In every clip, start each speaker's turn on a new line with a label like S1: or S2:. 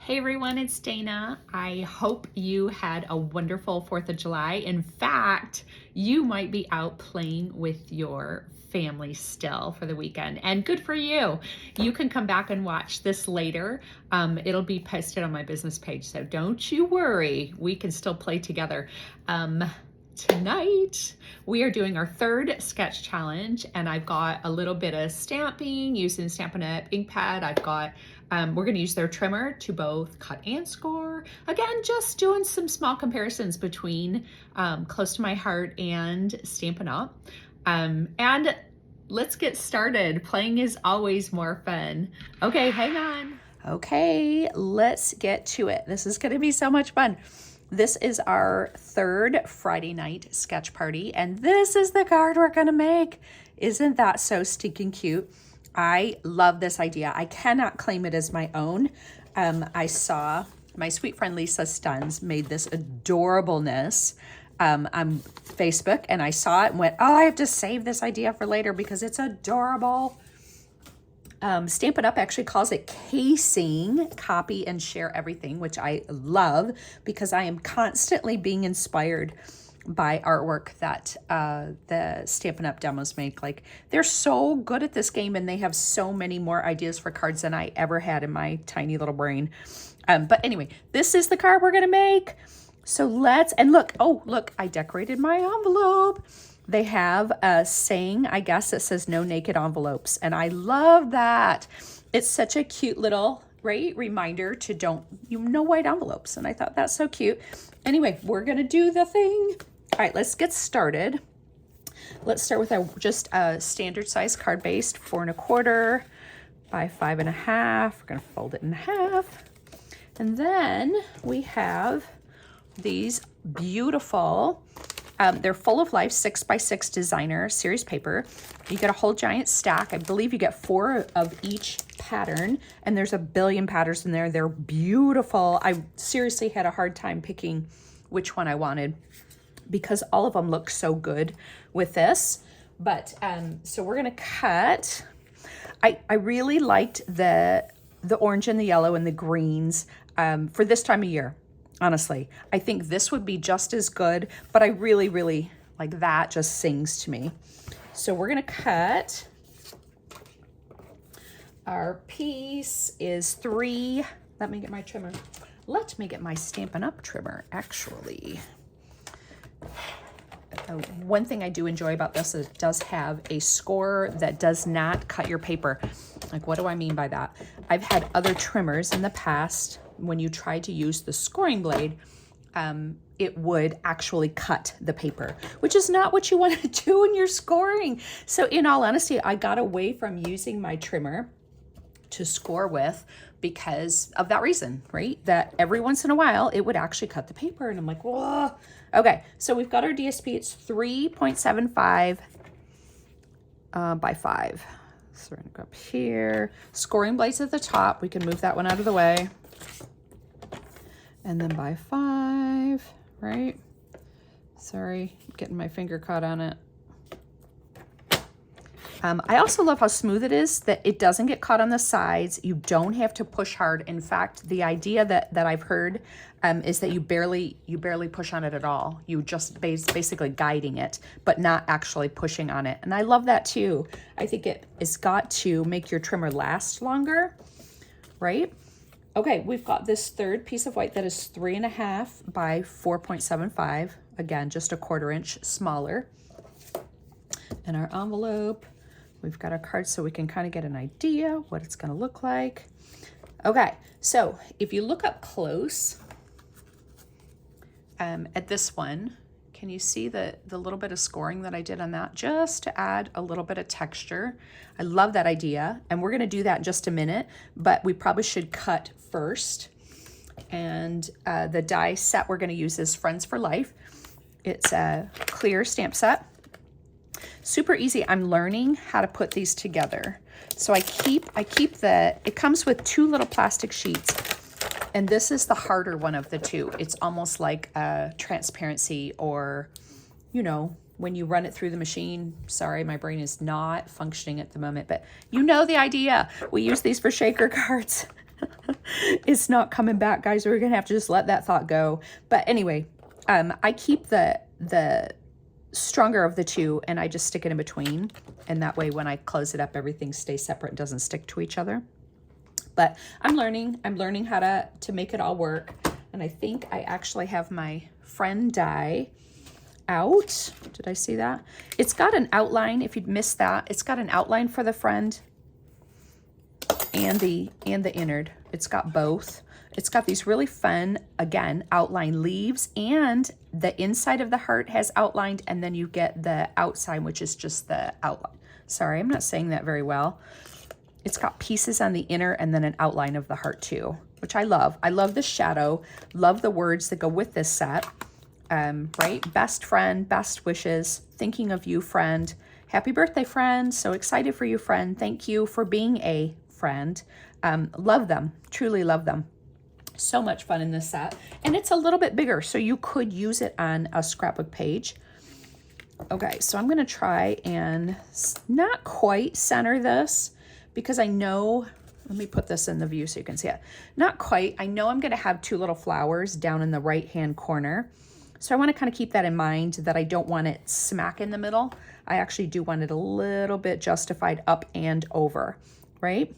S1: Hey everyone, it's Dana. I hope you had a wonderful 4th of July. In fact, you might be out playing with your family still for the weekend, and good for you. You can come back and watch this later. It'll be posted on my business page, so don't you worry. We can still play together. Tonight we are doing our third sketch challenge, and I've got a little bit of stamping using Stampin' Up! Ink pad. I've got we're going to use their trimmer to both cut and score. Again, just doing some small comparisons between Close to My Heart and Stampin' Up! And let's get started. Playing is always more fun. Okay, hang on. Okay, let's get to it. This is going to be so much fun. This is our third Friday night sketch party, and this is the card we're gonna make. Isn't that so stinking cute? I love this idea. I cannot claim it as my own. I saw my sweet friend Lisa Stuns made this adorableness on Facebook, and I saw it and went, oh, I have to save this idea for later because it's adorable. Stampin' Up! Actually calls it casing, copy and share everything, which I love because I am constantly being inspired by artwork that the Stampin' Up! Demos make. Like, they're so good at this game, and they have so many more ideas for cards than I ever had in my tiny little brain. But anyway, this is the card we're gonna make. So and look, I decorated my envelope. They have a saying, I guess, that says no naked envelopes. And I love that. It's such a cute little, right, reminder to no white envelopes. And I thought that's so cute. Anyway, we're going to do the thing. All right, let's get started. Let's start with just a standard size card based 4 1/4 by 5 1/2. We're going to fold it in half. And then we have these beautiful, they're full of life 6x6 designer series paper. You get a whole giant stack. I believe you get 4 of each pattern, and there's a billion patterns in there. They're beautiful. I seriously had a hard time picking which one I wanted because all of them look so good with this. But so we're gonna cut. I really liked the orange and the yellow and the greens for this time of year. Honestly, I think this would be just as good, but I really, really like that. Just sings to me. So we're going to cut. Our piece is 3. Let me get my trimmer. Let me get my Stampin' Up! Trimmer, actually. One thing I do enjoy about this is it does have a scorer that does not cut your paper. Like, what do I mean by that? I've had other trimmers in the past. When you try to use the scoring blade, it would actually cut the paper, which is not what you want to do when you're scoring. So in all honesty, I got away from using my trimmer to score with because of that reason, right? That every once in a while, it would actually cut the paper. And I'm like, whoa. Okay, so we've got our DSP. It's 3.75 by 5. So we're gonna go up here. Scoring blades at the top. We can move that one out of the way. And then by 5, right? Sorry, getting my finger caught on it. I also love how smooth it is, that it doesn't get caught on the sides. You don't have to push hard. In fact, the idea that I've heard is that you barely push on it at all. You just basically guiding it, but not actually pushing on it. And I love that too. I think it's got to make your trimmer last longer, right? Okay, we've got this third piece of white that is 3 1/2 by 4.75. Again, just a 1/4 inch smaller. And our envelope, we've got our card so we can kind of get an idea what it's gonna look like. Okay, so if you look up close at this one, can you see the little bit of scoring that I did on that? Just to add a little bit of texture. I love that idea. And we're gonna do that in just a minute, but we probably should cut first. And the die set we're gonna use is Friends for Life. It's a clear stamp set. Super easy. I'm learning how to put these together. So I keep it comes with 2 little plastic sheets. And this is the harder one of the 2. It's almost like a transparency, or, you know, when you run it through the machine. Sorry, my brain is not functioning at the moment, but you know the idea. We use these for shaker cards. It's not coming back, guys. We're gonna have to just let that thought go. But anyway, I keep the stronger of the two and I just stick it in between. And that way when I close it up, everything stays separate and doesn't stick to each other. But I'm learning how to make it all work. And I think I actually have my friend die out. Did I see that? It's got an outline. If you'd missed that, it's got an outline for the friend and the innard. It's got both. It's got these really fun, again, outline leaves, and the inside of the heart has outlined, and then you get the outside, which is just the outline. Sorry, I'm not saying that very well. It's got pieces on the inner and then an outline of the heart too, which I love. I love the shadow, love the words that go with this set. Right? Best friend, best wishes, thinking of you, friend. Happy birthday, friend. So excited for you, friend. Thank you for being a friend. Love them, truly love them. So much fun in this set. And it's a little bit bigger, so you could use it on a scrapbook page. Okay, so I'm gonna try and not quite center this because I know, let me put this in the view so you can see it. Not quite, I know I'm gonna have two little flowers down in the right-hand corner. So I wanna kind of keep that in mind that I don't want it smack in the middle. I actually do want it a little bit justified up and over, right?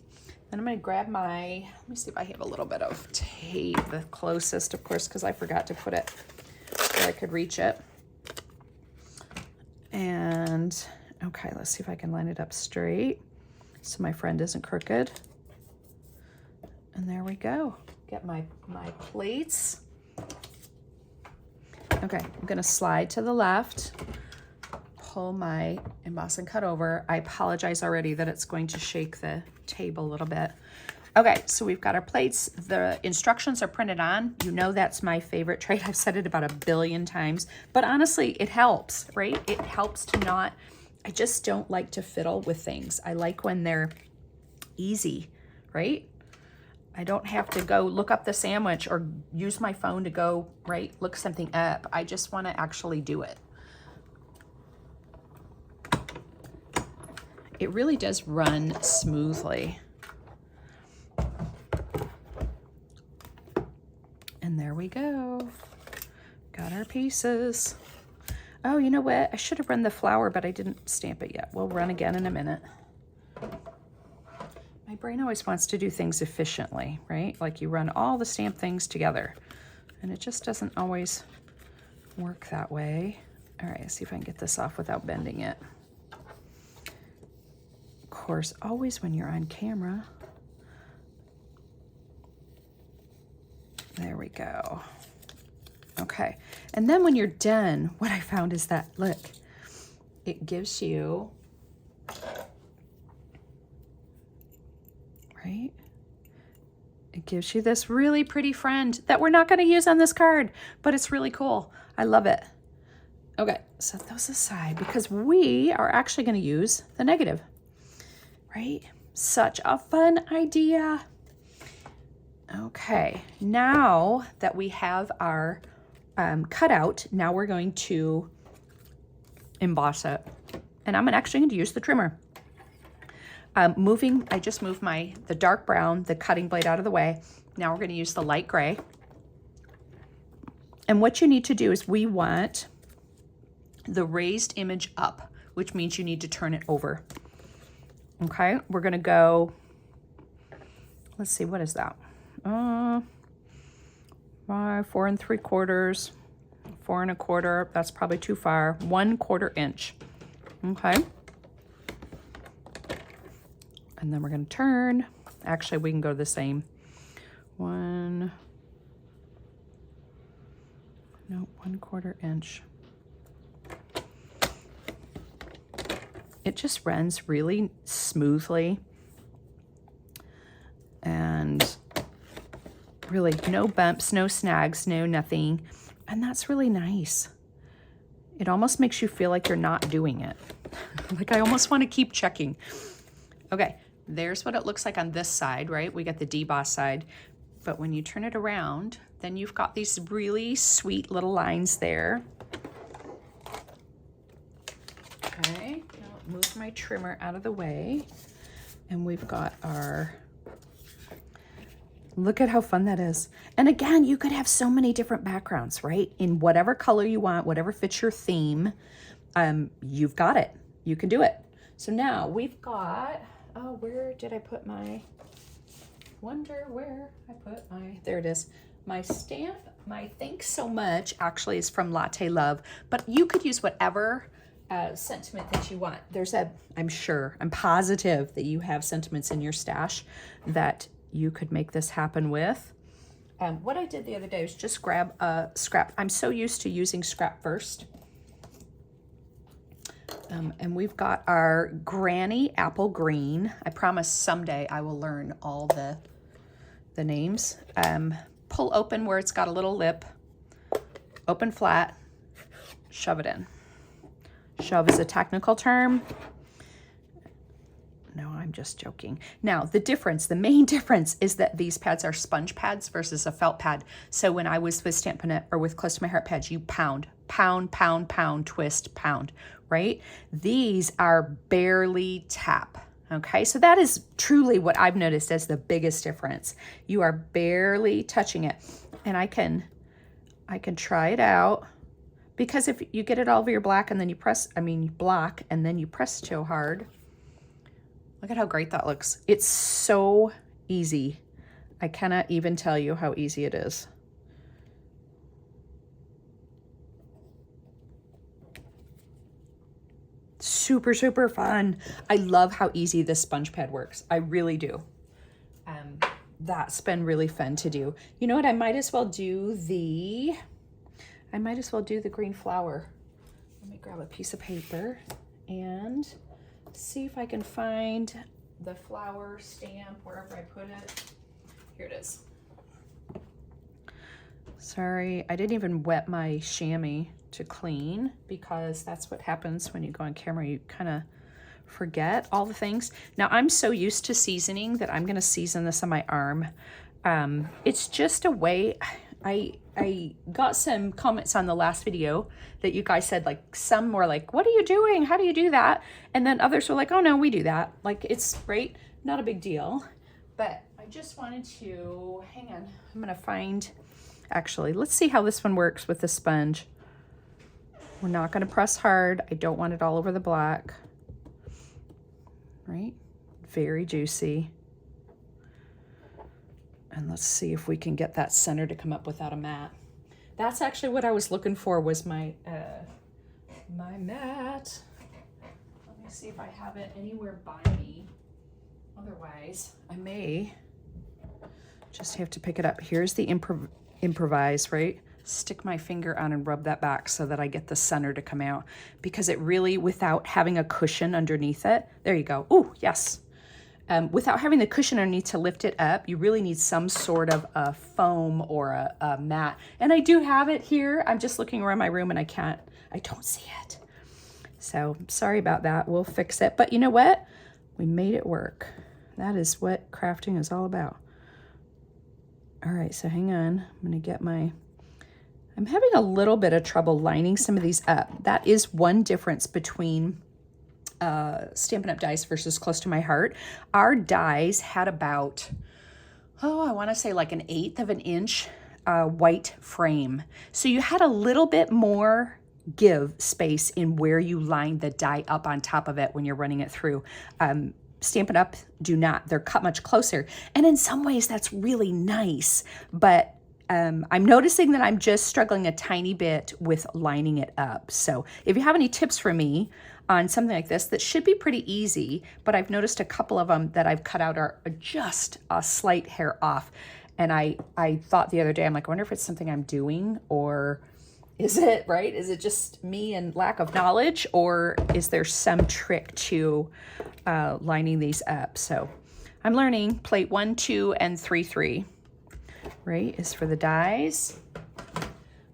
S1: Then I'm gonna grab my, let me see if I have a little bit of tape, the closest, of course, because I forgot to put it where I could reach it. And, okay, let's see if I can line it up straight so my friend isn't crooked. And there we go. Get my plates. Okay, I'm gonna slide to the left, pull my emboss and cut over. I apologize already that it's going to shake the table a little bit. Okay, so we've got our plates. The instructions are printed on. You know that's my favorite trait. I've said it about 1 billion times, but honestly, it helps, right? It helps to not, I just don't like to fiddle with things. I like when they're easy, right? I don't have to go look up the sandwich or use my phone to go, right, look something up. I just want to actually do it. It really does run smoothly. And there we go. Got our pieces. Oh, you know what? I should have run the flower, but I didn't stamp it yet. We'll run again in a minute. My brain always wants to do things efficiently, right? Like you run all the stamp things together. And it just doesn't always work that way. All right, let's see if I can get this off without bending it. Of course, always when you're on camera. There we go. Okay, and then when you're done, what I found is that, look, it gives you, right? It gives you this really pretty friend that we're not going to use on this card, but it's really cool. I love it. Okay, set those aside because we are actually going to use the negative, right? Such a fun idea. Okay, now that we have our cutout, now we're going to emboss it. And I'm actually going to use the trimmer. I just moved the dark brown, the cutting blade out of the way. Now we're going to use the light gray. And what you need to do is we want the raised image up, which means you need to turn it over. Okay, we're going to go, let's see, what is that? 4 3/4, 4 1/4. That's probably too far. 1/4 inch. Okay. And then we're going to turn. Actually, we can go the same. 1/4 inch. It just runs really smoothly. And really no bumps, no snags, no nothing. And that's really nice. It almost makes you feel like you're not doing it. Like I almost want to keep checking. Okay, there's what it looks like on this side, right? We got the deboss side. But when you turn it around, then you've got these really sweet little lines there. Okay, now move my trimmer out of the way. And we've got our
S2: Look at how fun that is. And again, you could have so many different backgrounds, right? In whatever color you want, whatever fits your theme, you've got it. You can do it. So now we've got, oh, where did I put my, wonder where I put my, there it is. My stamp, my thanks so much actually is from Latte Love, but you could use whatever sentiment that you want. There's I'm positive that you have sentiments in your stash that you could make this happen with. What I did the other day was just grab a scrap. I'm so used to using scrap first. And we've got our Granny Apple Green. I promise someday I will learn all the names. Pull open where it's got a little lip. Open flat. Shove it in. Shove is a technical term. No, I'm just joking. Now, the main difference is that these pads are sponge pads versus a felt pad. So when I was with Stampin' Up! Or with Close to My Heart pads, you pound, pound, pound, pound, twist, pound, right? These are barely tap, okay? So that is truly what I've noticed as the biggest difference. You are barely touching it. And I can try it out, because if you get it all over your black and then you block and then you press too hard, look at how great that looks. It's so easy. I cannot even tell you how easy it is. Super, super fun. I love how easy this sponge pad works. I really do. That's been really fun to do. You know what? I might as well do the green flower. Let me grab a piece of paper and see if I can find the flower stamp wherever I put it. Here it is. Sorry, I didn't even wet my chamois to clean, because that's what happens when you go on camera. You kind of forget all the things. Now, I'm so used to seasoning that I'm going to season this on my arm. It's just a way. I got some comments on the last video that you guys said, like, some were like, what are you doing? How do you do that? And then others were like, oh no, we do that. Like, it's right, not a big deal. But I just wanted to, hang on, I'm gonna find, actually, let's see how this one works with the sponge. We're not gonna press hard. I don't want it all over the black, right? Very juicy. And let's see if we can get that center to come up without a mat. That's actually what I was looking for, was my my mat. Let me see if I have it anywhere by me. Otherwise, I may just have to pick it up. Here's the improvise, right? Stick my finger on and rub that back so that I get the center to come out, because it really, without having a cushion underneath it, there you go. Ooh, yes. Without having the cushion underneath to lift it up, you really need some sort of a foam or a mat. And I do have it here. I'm just looking around my room and I don't see it. So sorry about that. We'll fix it. But you know what? We made it work. That is what crafting is all about. All right, so hang on. I'm having a little bit of trouble lining some of these up. That is one difference between Stampin' Up! Dies versus Close to My Heart. Our dies had about, I want to say like 1/8 of an inch white frame. So you had a little bit more give space in where you line the die up on top of it when you're running it through. Stampin' Up! Do not. They're cut much closer. And in some ways that's really nice, but I'm noticing that I'm just struggling a tiny bit with lining it up. So if you have any tips for me on something like this, that should be pretty easy, but I've noticed a couple of them that I've cut out are just a slight hair off. And I thought the other day, I'm like, I wonder if it's something I'm doing, or is it, right? Is it just me and lack of knowledge, or is there some trick to lining these up? So I'm learning. Plate 1, 2, and 3, 3. Right, is for the dies.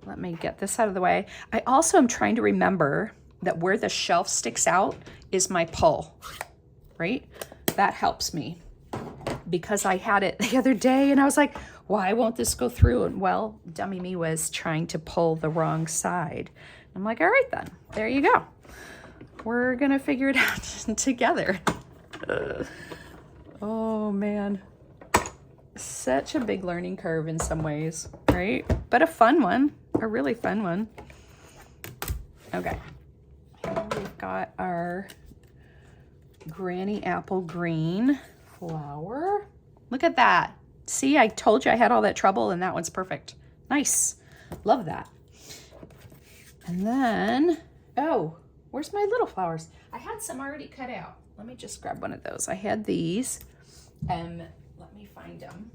S2: Let me get this out of the way. I also am trying to remember that where the shelf sticks out is my pull, right? That helps me, because I had it the other day and I was like, why won't this go through? And well, dummy me was trying to pull the wrong side. I'm like, all right then, there you go. We're gonna figure it out together. Oh man. Such a big learning curve in some ways, right? But a fun one, a really fun one. Okay, here we've got our Granny Apple Green flower. Look at that. See, I told you I had all that trouble and that one's perfect. Nice. Love that. And then, oh, where's my little flowers? I had some already cut out. Let me just grab one of those. I had these. Let me find them.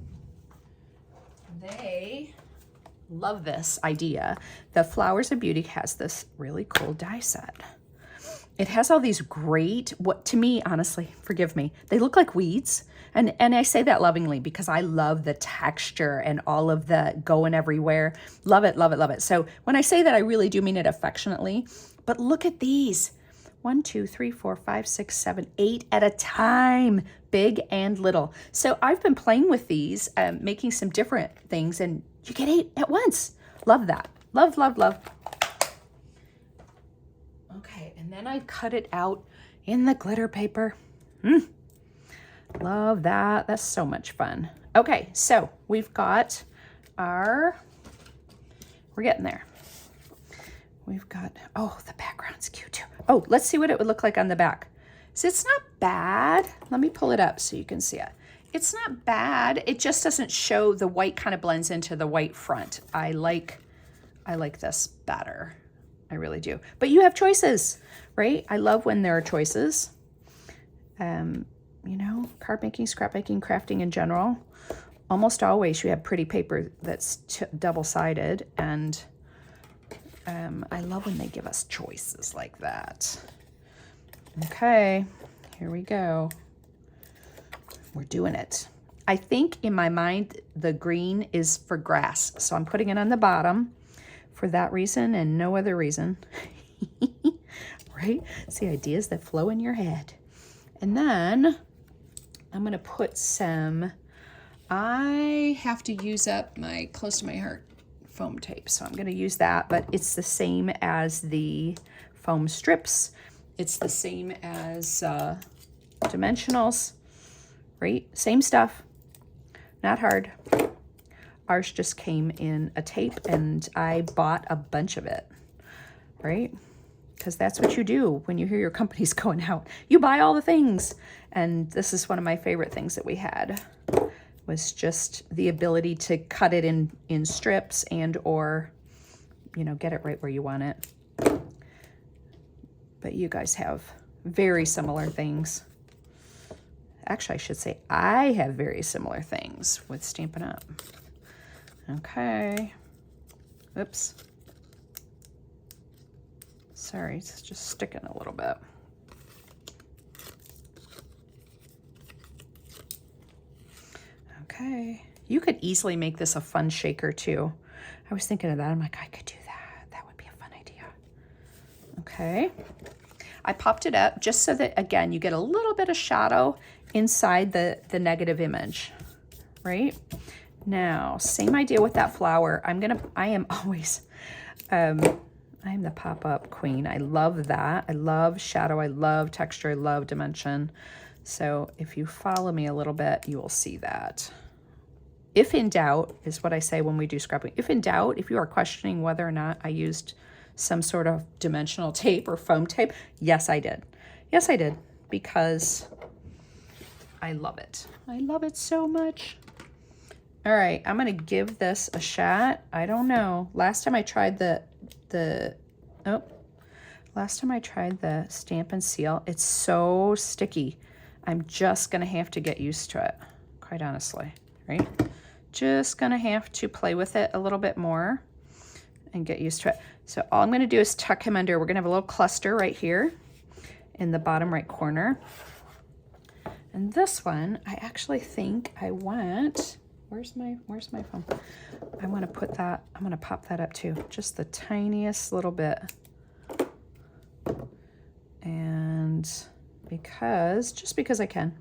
S2: They love this idea. The Flowers of Beauty has this really cool die set. It has all these great, what to me, honestly, forgive me, they look like weeds. And I say that lovingly because I love the texture and all of the going everywhere. Love it, love it, love it. So when I say that, I really do mean it affectionately. But look at these. 1, 2, 3, 4, 5, 6, 7, 8 at a time, big and little. So I've been playing with these, making some different things, and you get 8 at once. Love that. Love, love, love. Okay, and then I cut it out in the glitter paper. Love that. That's so much fun. Okay, so we've got we're getting there. We've got, oh, the background's cute too. Oh, let's see what it would look like on the back. So it's not bad. Let me pull it up so you can see it. It's not bad. It just doesn't show, the white kind of blends into the white front. I like this better. I really do. But you have choices, right? I love when there are choices. You know, card making, scrap making, crafting in general. Almost always you have pretty paper that's double-sided, and I love when they give us choices like that. Okay, here we go. We're doing it. I think in my mind, the green is for grass. So I'm putting it on the bottom for that reason and no other reason. Right? It's the ideas that flow in your head. And then I'm going to put some, I have to use up my Close to My Heart foam tape. So I'm going to use that, but it's the same as the foam strips. It's the same as dimensionals, right? Same stuff, not hard. Ours just came in a tape and I bought a bunch of it, right? Because that's what you do when you hear your company's going out. You buy all the things. And this is one of my favorite things that we had, was just the ability to cut it in strips and or, you know, get it right where you want it. But you guys have very similar things. Actually, I should say I have very similar things with Stampin' Up. Okay. Oops. Sorry, it's just sticking a little bit. Okay. You could easily make this a fun shaker too. I was thinking of that. I'm like, I could do that. That would be a fun idea. Okay. I popped it up just so that, again, you get a little bit of shadow inside the negative image, right? Now, same idea with that flower. I am always, I'm the pop-up queen. I love that. I love shadow. I love texture. I love dimension. So if you follow me a little bit, you will see that. If in doubt, is what I say when we do scrapping. If in doubt, if you are questioning whether or not I used some sort of dimensional tape or foam tape, yes, I did. Yes, I did, because I love it. I love it so much. All right, I'm gonna give this a shot. I don't know. Last time I tried the Stamp and Seal, it's so sticky. I'm just gonna have to get used to it, quite honestly, right? Just gonna have to play with it a little bit more and get used to it. So all I'm gonna do is tuck him under. We're gonna have a little cluster right here in the bottom right corner. And this one, I actually think I want, where's my phone? I wanna put that, I'm gonna pop that up too. Just the tiniest little bit. And just because I can.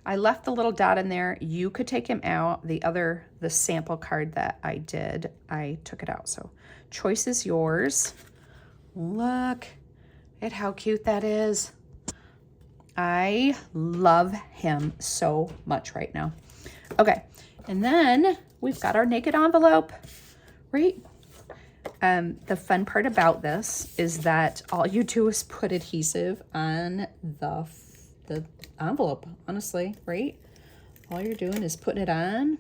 S2: I left the little dot in there. You could take him out. The sample card that I did, I took it out. So choice is yours. Look at how cute that is. I love him so much right now. Okay, and then we've got our naked envelope, right? The fun part about this is that all you do is put adhesive on the envelope, honestly, right? All you're doing is putting it on.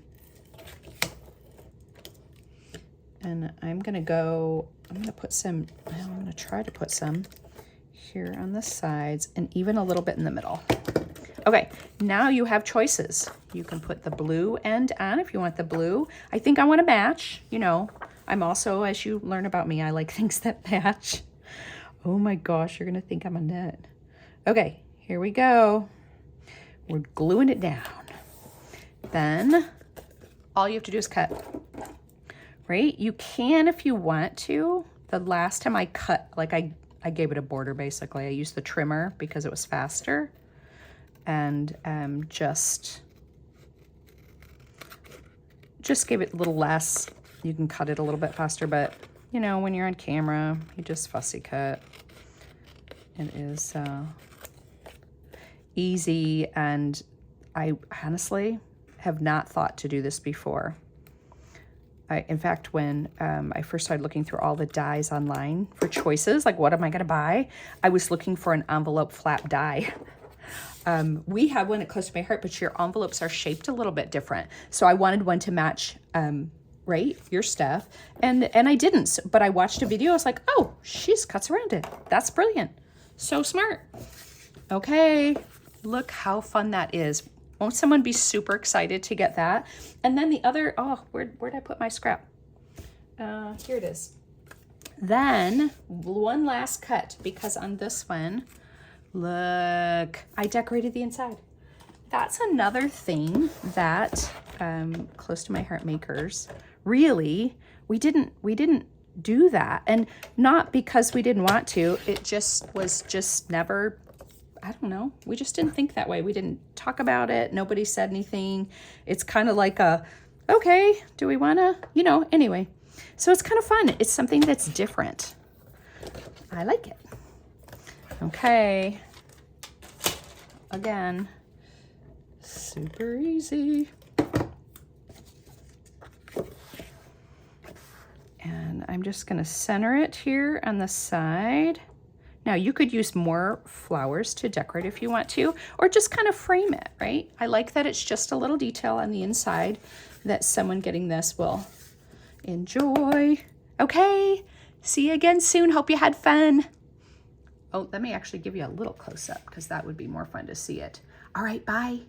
S2: And I'm gonna put some, well, I'm gonna try to put some here on the sides and even a little bit in the middle. Okay, now you have choices. You can put the blue end on if you want the blue. I think I want to match, you know. I'm also, as you learn about me, I like things that match. Oh my gosh, you're going to think I'm a nut. Okay, here we go. We're gluing it down. Then all you have to do is cut, right? You can if you want to. The last time I cut, like I gave it a border basically. I used the trimmer because it was faster. And just gave it a little less. You can cut it a little bit faster, but you know, when you're on camera, you just fussy cut. It is easy, and I honestly have not thought to do this before. In fact, when I first started looking through all the dies online for choices, like what am I gonna buy? I was looking for an envelope flap die. We have one at Close to My Heart, but your envelopes are shaped a little bit different. So I wanted one to match, right, your stuff. And I didn't, but I watched a video. I was like, oh, she's cuts around it. That's brilliant. So smart. Okay, look how fun that is. Won't someone be super excited to get that? And then the other, oh, where'd I put my scrap? Here it is. Then one last cut, because on this one, look, I decorated the inside. That's another thing that Close to My Heart makers, really, we didn't do that. And not because we didn't want to, it just was just never, I don't know, we just didn't think that way. We didn't talk about it. Nobody said anything. It's kind of like a, okay, do we want to, you know, anyway. So it's kind of fun. It's something that's different. I like it. Okay, again, super easy. And I'm just gonna center it here on the side. Now you could use more flowers to decorate if you want to, or just kind of frame it, right? I like that it's just a little detail on the inside that someone getting this will enjoy. Okay, see you again soon. Hope you had fun. Oh, let me actually give you a little close-up because that would be more fun to see it. All right, bye.